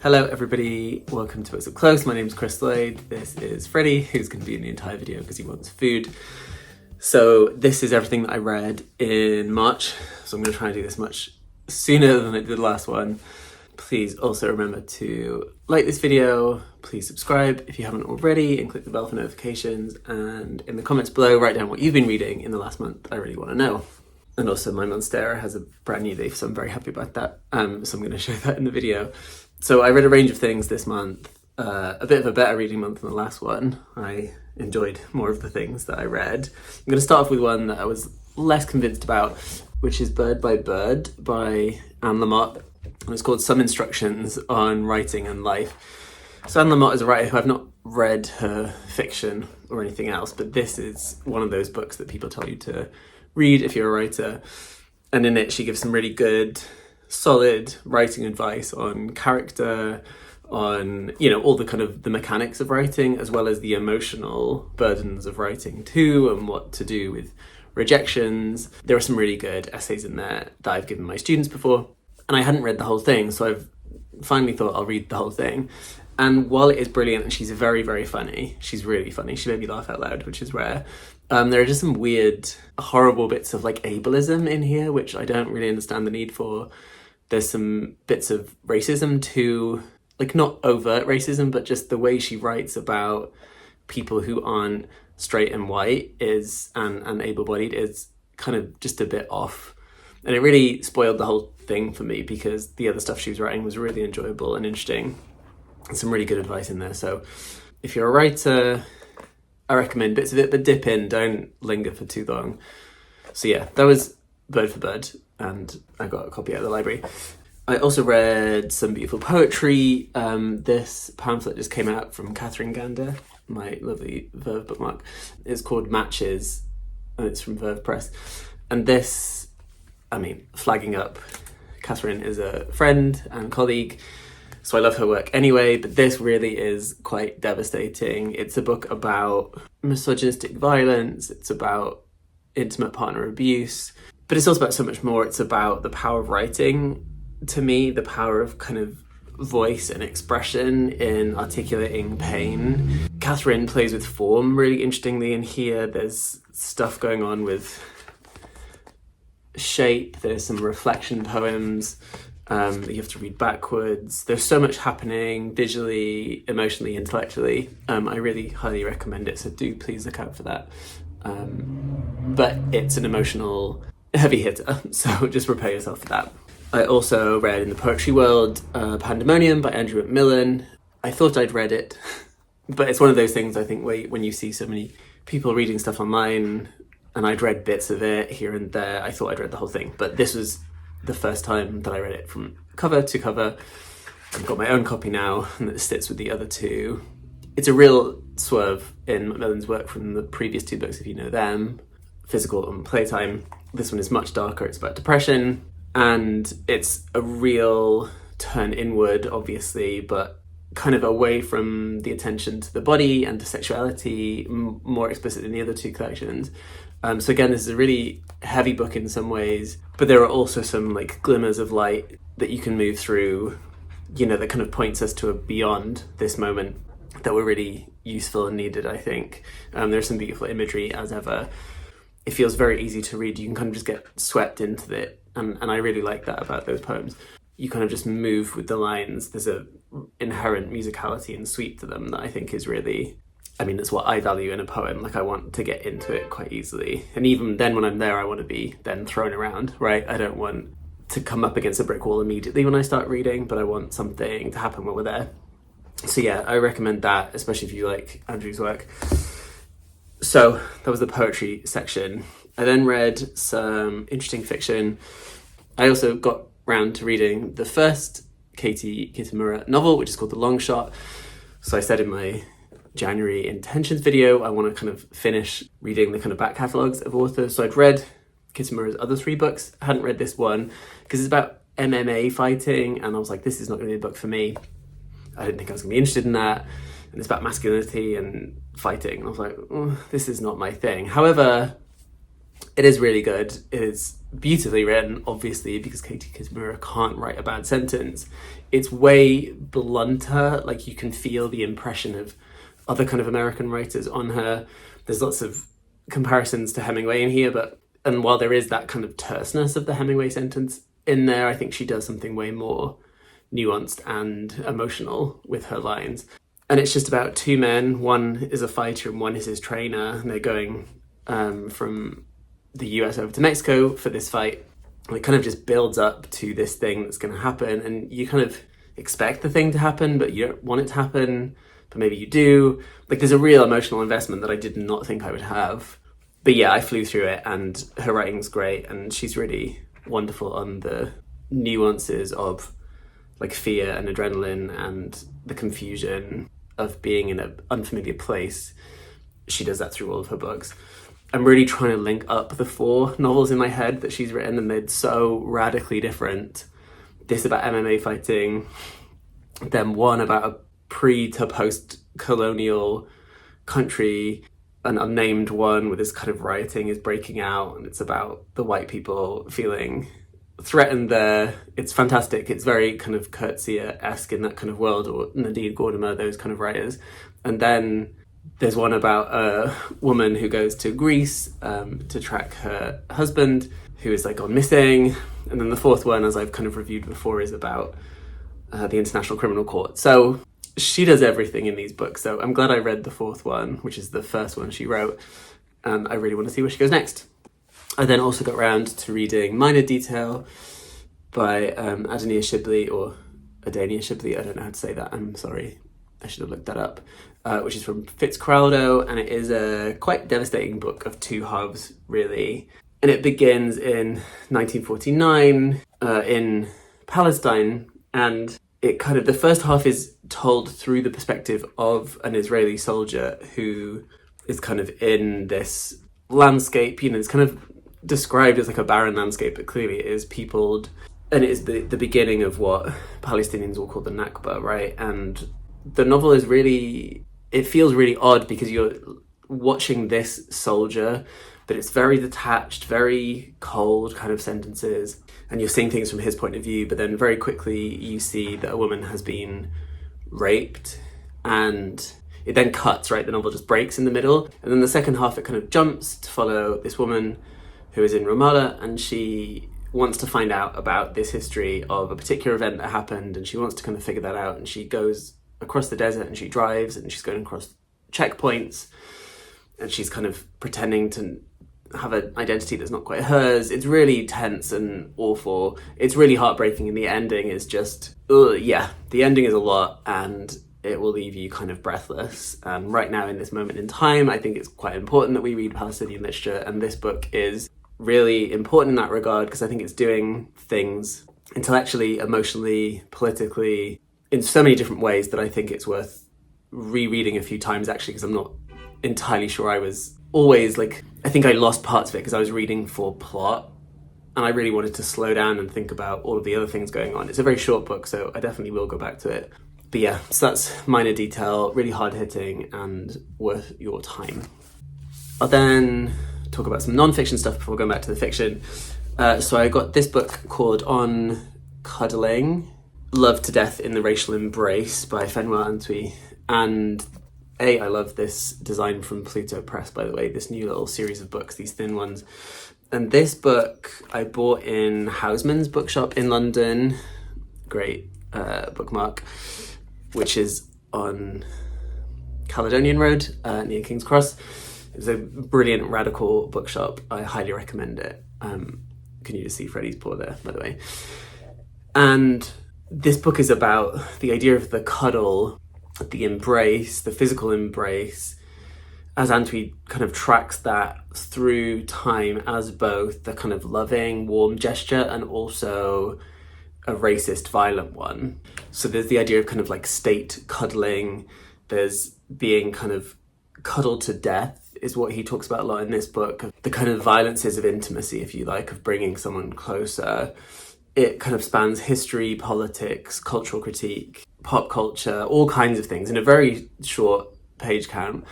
Hello everybody, welcome to Books Up Close. My name's Chris Lloyd. This is Freddie, who's going to be in the entire video because he wants food. So this is everything that I read in March, so I'm going to try and do this much sooner than I did the last one. Please also remember to like this video, please subscribe if you haven't already, and click the bell for notifications, and in the comments below write down what you've been reading in the last month. I really want to know. And also my Monstera has a brand new leaf, so I'm very happy about that. So I'm going to show that in the video. So I read a range of things this month, a bit of a better reading month than the last one. I enjoyed more of the things that I read. I'm going to start off with one that I was less convinced about, which is Bird by Bird by Anne Lamott. And it's called Some Instructions on Writing and Life. So Anne Lamott is a writer who I've not read her fiction or anything else, but this is one of those books that people tell you to read if you're a writer. And in it she gives some really good, solid writing advice on character, on, you know, all the kind of the mechanics of writing, as well as the emotional burdens of writing too, and what to do with rejections. There are some really good essays in there that I've given my students before, and I hadn't read the whole thing, so I've finally thought I'll read the whole thing. And while it is brilliant, and she's very, very funny, she's really funny, she made me laugh out loud, which is rare. There are just some weird, horrible bits of like ableism in here, which I don't really understand the need for. There's some bits of racism too, like not overt racism, but just the way she writes about people who aren't straight and white and able-bodied is kind of just a bit off. And it really spoiled the whole thing for me because the other stuff she was writing was really enjoyable and interesting. And some really good advice in there. So if you're a writer, I recommend bits of it, but dip in, don't linger for too long. So yeah, that was Bird for Bird, and I got a copy out of the library. I also read some beautiful poetry. This pamphlet just came out from Catherine Gander, my lovely Verve bookmark. It's called Matches, and it's from Verve Press. And this, I mean, flagging up, Catherine is a friend and colleague, so I love her work anyway, but this really is quite devastating. It's a book about misogynistic violence, it's about intimate partner abuse, but it's also about so much more. It's about the power of writing, to me, the power of kind of voice and expression in articulating pain. Catherine plays with form really interestingly in here. There's stuff going on with shape, there's some reflection poems that you have to read backwards. There's so much happening visually, emotionally, intellectually. I really highly recommend it, so do please look out for that. But it's an emotional heavy hitter, so just prepare yourself for that. I also read in the poetry world Pandemonium by Andrew McMillan. I thought I'd read it, but it's one of those things I think where when you see so many people reading stuff online, and I'd read bits of it here and there, I thought I'd read the whole thing, but this was the first time that I read it from cover to cover. I've got my own copy now, and it sits with the other two. It's a real swerve in McMillan's work from the previous two books, if you know them, Physical and Playtime. This one is much darker, it's about depression, and it's a real turn inward, obviously, but kind of away from the attention to the body and to sexuality, more explicit in the other two collections. So again, this is a really heavy book in some ways, but there are also some like glimmers of light that you can move through, you know, that kind of points us to a beyond this moment that were really useful and needed, I think. There's some beautiful imagery as ever. It feels very easy to read. You can kind of just get swept into it. And I really like that about those poems. You kind of just move with the lines. There's a inherent musicality and sweep to them that I think is really, I mean, it's what I value in a poem. Like, I want to get into it quite easily. And even then when I'm there, I want to be then thrown around, right? I don't want to come up against a brick wall immediately when I start reading, but I want something to happen when we're there. So yeah, I recommend that, especially if you like Andrew's work. So that was the poetry section. I then read some interesting fiction. I also got round to reading the first Katie Kitamura novel, which is called The Long Shot. So I said in my January intentions video, I want to kind of finish reading the kind of back catalogues of authors. So I'd read Kitamura's other three books. I hadn't read this one because it's about MMA fighting, and I was like, this is not going to be a book for me. I didn't think I was going to be interested in that. And it's about masculinity and fighting. And I was like, oh, this is not my thing. However, It is really good. It is beautifully written, obviously, because Katie Kismura can't write a bad sentence. It's way blunter, like you can feel the impression of other kind of American writers on her. There's lots of comparisons to Hemingway in here, and while there is that kind of terseness of the Hemingway sentence in there, I think she does something way more nuanced and emotional with her lines. And it's just about two men. One is a fighter and one is his trainer, and they're going from the US over to Mexico for this fight. And it kind of just builds up to this thing that's going to happen, and you kind of expect the thing to happen, but you don't want it to happen, but maybe you do. Like, there's a real emotional investment that I did not think I would have. But yeah, I flew through it, and her writing's great, and she's really wonderful on the nuances of like fear and adrenaline and the confusion of being in an unfamiliar place. She does that through all of her books. I'm really trying to link up the 4 novels in my head that she's written, and they're so radically different. This about MMA fighting, then one about a pre to post-colonial country, an unnamed one where this kind of rioting is breaking out, and it's about the white people feeling threatened there. It's fantastic. It's very kind of Coetzee-esque in that kind of world, or Nadine Gordimer, those kind of writers. And then there's one about a woman who goes to Greece to track her husband, who is like gone missing. And then the 4th one, as I've kind of reviewed before, is about the International Criminal Court. So she does everything in these books. So I'm glad I read the 4th one, which is the first one she wrote. And I really want to see where she goes next. I then also got around to reading Minor Detail by Adania Shibley, or Adania Shibley, I don't know how to say that, I'm sorry, I should have looked that up, which is from Fitzcarraldo, and it is a quite devastating book of 2 halves, really. And it begins in 1949 in Palestine, and it kind of, the first half is told through the perspective of an Israeli soldier who is kind of in this landscape, it's kind of described as like a barren landscape, but clearly it is peopled, and it is the beginning of what Palestinians will call the Nakba, right? And the novel is really, it feels really odd because you're watching this soldier, but it's very detached, very cold kind of sentences, and you're seeing things from his point of view, but then very quickly you see that a woman has been raped, and it then cuts, right? The novel just breaks in the middle, and then the second half it kind of jumps to follow this woman who is in Ramallah, and she wants to find out about this history of a particular event that happened, and she wants to kind of figure that out, and she goes across the desert and she drives, and she's going across checkpoints, and she's kind of pretending to have an identity that's not quite hers. It's really tense and awful. It's really heartbreaking, and the ending is just, the ending is a lot, and it will leave you kind of breathless. And right now in this moment in time, I think it's quite important that we read Palestinian literature, and this book is really important in that regard because I think it's doing things intellectually, emotionally, politically, in so many different ways that I think it's worth rereading a few times, actually, because I'm not entirely sure I was always like, I think I lost parts of it because I was reading for plot, and I really wanted to slow down and think about all of the other things going on. It's a very short book, so I definitely will go back to it. But yeah, so that's Minor Detail, really hard-hitting and worth your time. I'll then talk about some non-fiction stuff before going back to the fiction. So I got this book called On Cuddling, Love to Death in the Racial Embrace by Fenwa Antwi. And I love this design from Pluto Press, by the way, this new little series of books, these thin ones. And this book I bought in Houseman's bookshop in London, great bookmark, which is on Caledonian Road near King's Cross. It's a brilliant radical bookshop. I highly recommend it. Can you just see Freddie's paw there, by the way? And this book is about the idea of the cuddle, the embrace, the physical embrace, as Antwi kind of tracks that through time as both the kind of loving, warm gesture and also a racist, violent one. So there's the idea of kind of like state cuddling. There's being kind of cuddled to death is what he talks about a lot in this book. The kind of violences of intimacy, if you like, of bringing someone closer. It kind of spans history, politics, cultural critique, pop culture, all kinds of things in a very short page count.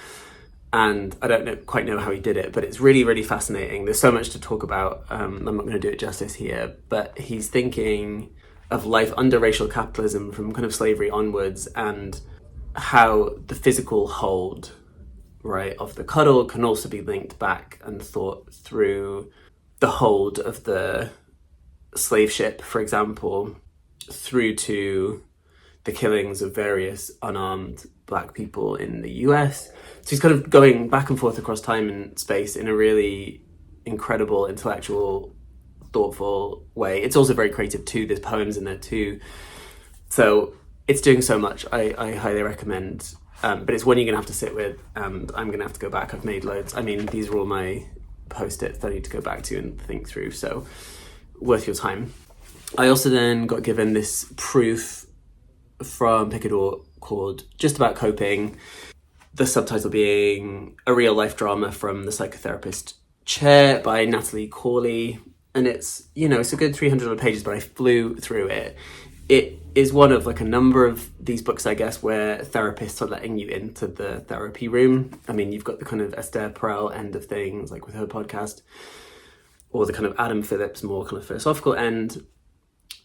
And I don't quite know how he did it, but it's really, really fascinating. There's so much to talk about. I'm not going to do it justice here, but he's thinking of life under racial capitalism from kind of slavery onwards, and how the physical hold, right, of the cuddle can also be linked back and thought through the hold of the slave ship, for example, through to the killings of various unarmed Black people in the US. So he's kind of going back and forth across time and space in a really incredible, intellectual, thoughtful way. It's also very creative too. There's poems in there too. So it's doing so much. I highly recommend. But it's one you're going to have to sit with, and I'm going to have to go back. I've made loads. I mean, these are all my post-its that I need to go back to and think through. So worth your time. I also then got given this proof from Picador called Just About Coping. The subtitle being A Real Life Drama from the Psychotherapist Chair by Natalie Corley. And it's, it's a good 300 pages, but I flew through it. It is one of like a number of these books, I guess, where therapists are letting you into the therapy room. I mean, you've got the kind of Esther Perel end of things, like with her podcast, or the kind of Adam Phillips more kind of philosophical end.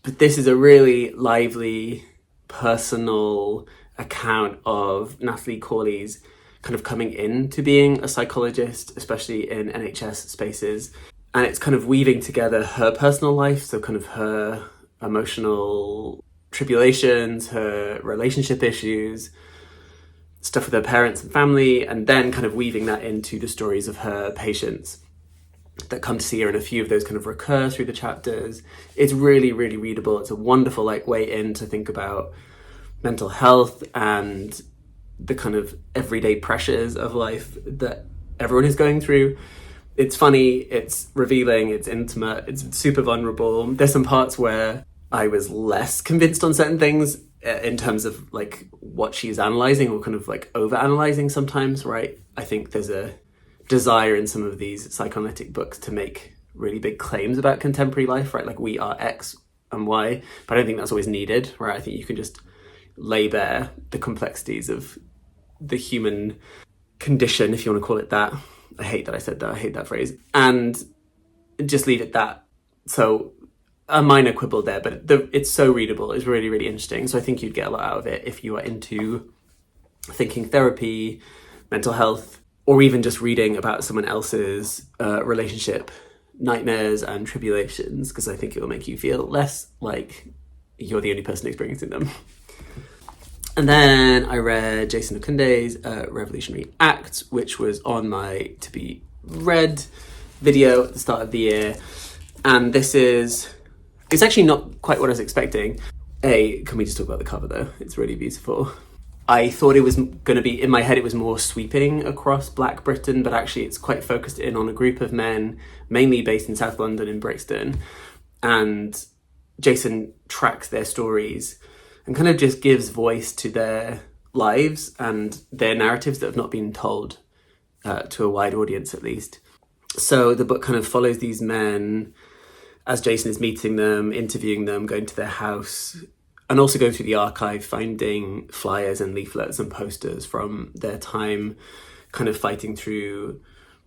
But this is a really lively, personal account of Natalie Corley's kind of coming into being a psychologist, especially in NHS spaces. And it's kind of weaving together her personal life, so kind of her emotional tribulations, her relationship issues, stuff with her parents and family, and then kind of weaving that into the stories of her patients that come to see her, and a few of those kind of recur through the chapters. It's really, really readable. It's a wonderful way in to think about mental health and the kind of everyday pressures of life that everyone is going through. It's funny, it's revealing, it's intimate, it's super vulnerable. There's some parts where I was less convinced on certain things in terms of like what she's analysing, or kind of like over-analysing sometimes, right? I think there's a desire in some of these psychoanalytic books to make really big claims about contemporary life, right? Like we are X and Y, but I don't think that's always needed, right? I think you can just lay bare the complexities of the human condition, if you want to call it that. I hate that I said that. I hate that phrase. And just leave it that. So a minor quibble there, but it's so readable. It's really, really interesting. So I think you'd get a lot out of it if you are into thinking therapy, mental health, or even just reading about someone else's relationship nightmares and tribulations, because I think it will make you feel less like you're the only person experiencing them. And then I read Jason Okunde's Revolutionary Act, which was on my to be read video at the start of the year. And it's actually not quite what I was expecting. Can we just talk about the cover though? It's really beautiful. I thought it was going to be, in my head, it was more sweeping across Black Britain, but actually it's quite focused in on a group of men, mainly based in South London in Brixton. And Jason tracks their stories and kind of just gives voice to their lives and their narratives that have not been told to a wide audience, at least. So the book kind of follows these men as Jason is meeting them, interviewing them, going to their house, and also going through the archive, finding flyers and leaflets and posters from their time, kind of fighting through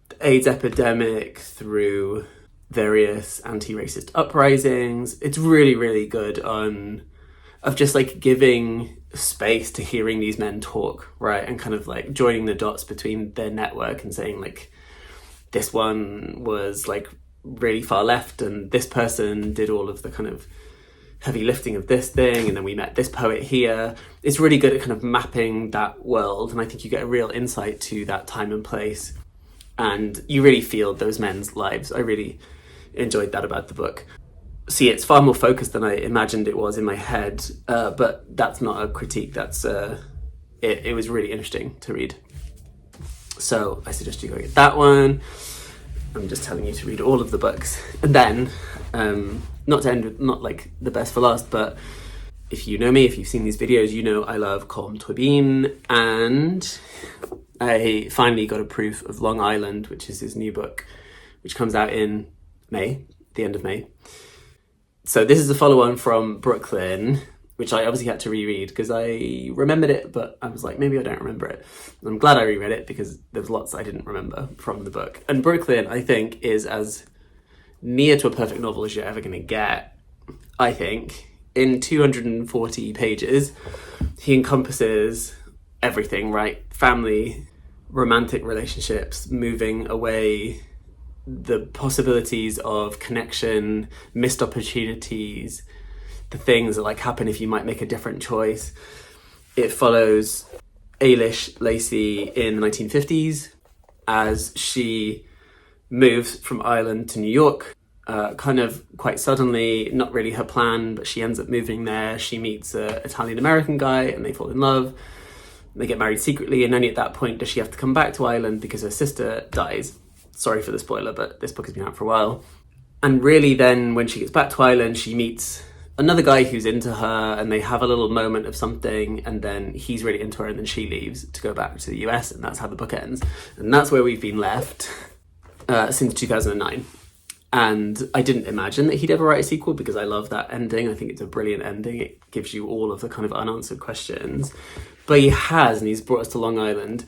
the AIDS epidemic, through various anti-racist uprisings. It's really, really good of just like giving space to hearing these men talk, right? And kind of like joining the dots between their network and saying like, this one was like really far left and this person did all of the kind of heavy lifting of this thing, and then we met this poet here. It's really good at kind of mapping that world, and I think you get a real insight to that time and place, and you really feel those men's lives. I really enjoyed that about the book. See, it's far more focused than I imagined it was in my head, but that's not a critique. That's it was really interesting to read. So I suggest you go get that one. I'm just telling you to read all of the books. And then, not to end with, not like the best for last, but if you know me, if you've seen these videos, you know I love Colm Tóibín, and I finally got a proof of Long Island, which is his new book, which comes out in May, the end of May. So this is the follow-on from Brooklyn, which I obviously had to reread because I remembered it, but I was like, maybe I don't remember it. And I'm glad I reread it because there's lots I didn't remember from the book. And Brooklyn, I think, is as near to a perfect novel as you're ever going to get, I think. In 240 pages, he encompasses everything, right? Family, romantic relationships, moving away, the possibilities of connection, missed opportunities, the things that like happen if you might make a different choice. It follows Ailish Lacey in the 1950s as she moves from Ireland to New York, kind of quite suddenly, not really her plan, but she ends up moving there. She meets an Italian-American guy and they fall in love. They get married secretly, and only at that point does she have to come back to Ireland because her sister dies. Sorry for the spoiler, but this book has been out for a while. And really then when she gets back to Ireland, she meets another guy who's into her and they have a little moment of something, and then he's really into her and then she leaves to go back to the US, and that's how the book ends. And that's where we've been left since 2009. And I didn't imagine that he'd ever write a sequel because I love that ending. I think it's a brilliant ending. It gives you all of the kind of unanswered questions. But he has, and he's brought us to Long Island.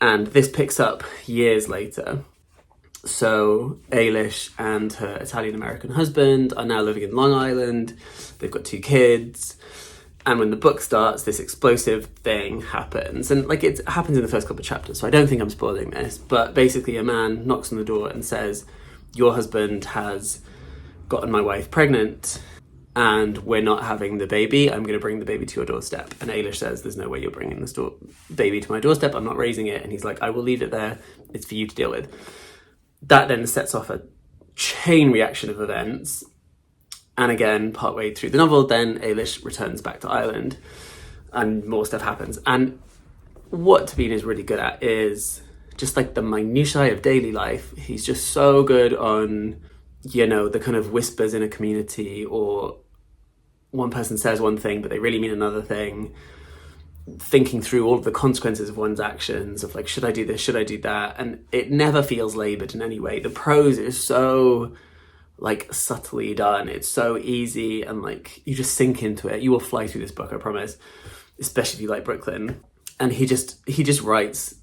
And this picks up years later. So Ailish and her Italian-American husband are now living in Long Island. They've got 2 kids. And when the book starts, this explosive thing happens. And like it happens in the first couple of chapters, so I don't think I'm spoiling this. But basically a man knocks on the door and says, your husband has gotten my wife pregnant and we're not having the baby. I'm going to bring the baby to your doorstep. And Ailish says, there's no way you're bringing this baby to my doorstep. I'm not raising it. And he's like, I will leave it there. It's for you to deal with. That then sets off a chain reaction of events. And again, partway through the novel, then Ailish returns back to Ireland and more stuff happens. And what Tabine is really good at is just like the minutiae of daily life. He's just so good on, you know, the kind of whispers in a community, or one person says one thing but they really mean another thing, thinking through all of the consequences of one's actions, of like, should I do this, should I do that? And it never feels laboured in any way. The prose is so like subtly done. It's so easy, and like you just sink into it. You will fly through this book, I promise, especially if you like Brooklyn. And he just writes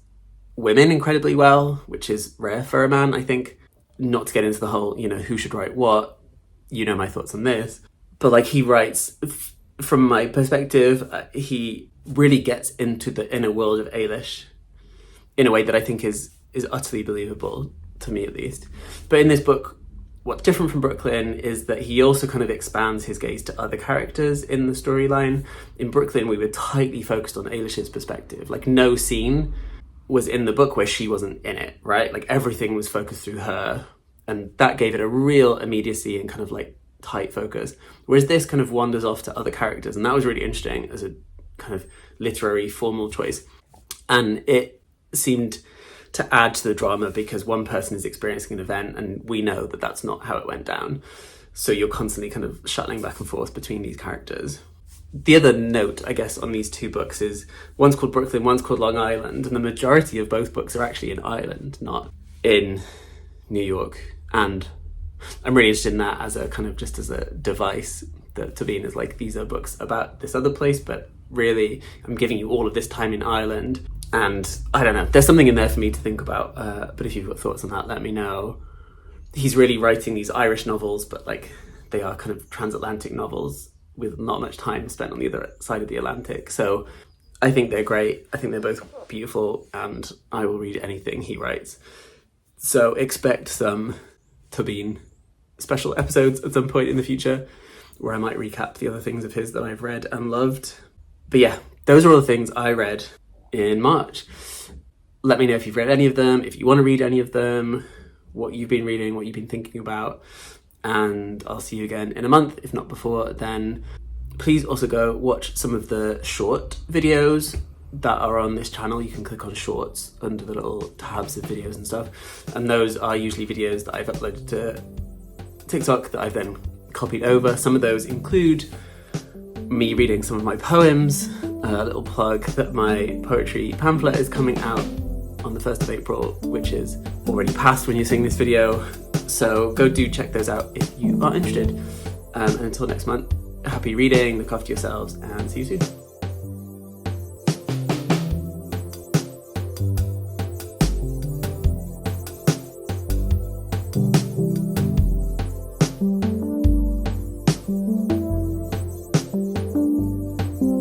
women incredibly well, which is rare for a man, I think. Not to get into the whole, you know, who should write what, you know my thoughts on this, but like he writes, from my perspective, he really gets into the inner world of Ailish in a way that I think is utterly believable, to me at least. But in this book, what's different from Brooklyn is that he also kind of expands his gaze to other characters in the storyline. In Brooklyn, we were tightly focused on Ailish's perspective. Like no scene was in the book where she wasn't in it, right? Like everything was focused through her, and that gave it a real immediacy and kind of like tight focus. Whereas this kind of wanders off to other characters, and that was really interesting as a kind of literary formal choice. And it seemed to add to the drama because one person is experiencing an event and we know that that's not how it went down. So you're constantly kind of shuttling back and forth between these characters. The other note, I guess, on these 2 books is one's called Brooklyn, one's called Long Island, and the majority of both books are actually in Ireland, not in New York. And I'm really interested in that as a kind of just as a device, that Tabine is like, these are books about this other place, but really I'm giving you all of this time in Ireland. And I don't know, there's something in there for me to think about, but if you've got thoughts on that, let me know. He's really writing these Irish novels, but like they are kind of transatlantic novels with not much time spent on the other side of the Atlantic. So I think they're great. I think they're both beautiful, and I will read anything he writes. So expect some Tabine special episodes at some point in the future where I might recap the other things of his that I've read and loved. But yeah, those are all the things I read in March. Let me know if you've read any of them, if you want to read any of them, what you've been reading, what you've been thinking about. And I'll see you again in a month, if not before then. Please also go watch some of the short videos that are on this channel. You can click on shorts under the little tabs of videos and stuff. And those are usually videos that I've uploaded to TikTok that I've then copied over. Some of those include me reading some of my poems. A little plug that my poetry pamphlet is coming out on the 1st of April, which is already past when you're seeing this video. So go do check those out if you are interested. And until next month, happy reading, look after yourselves, and see you soon.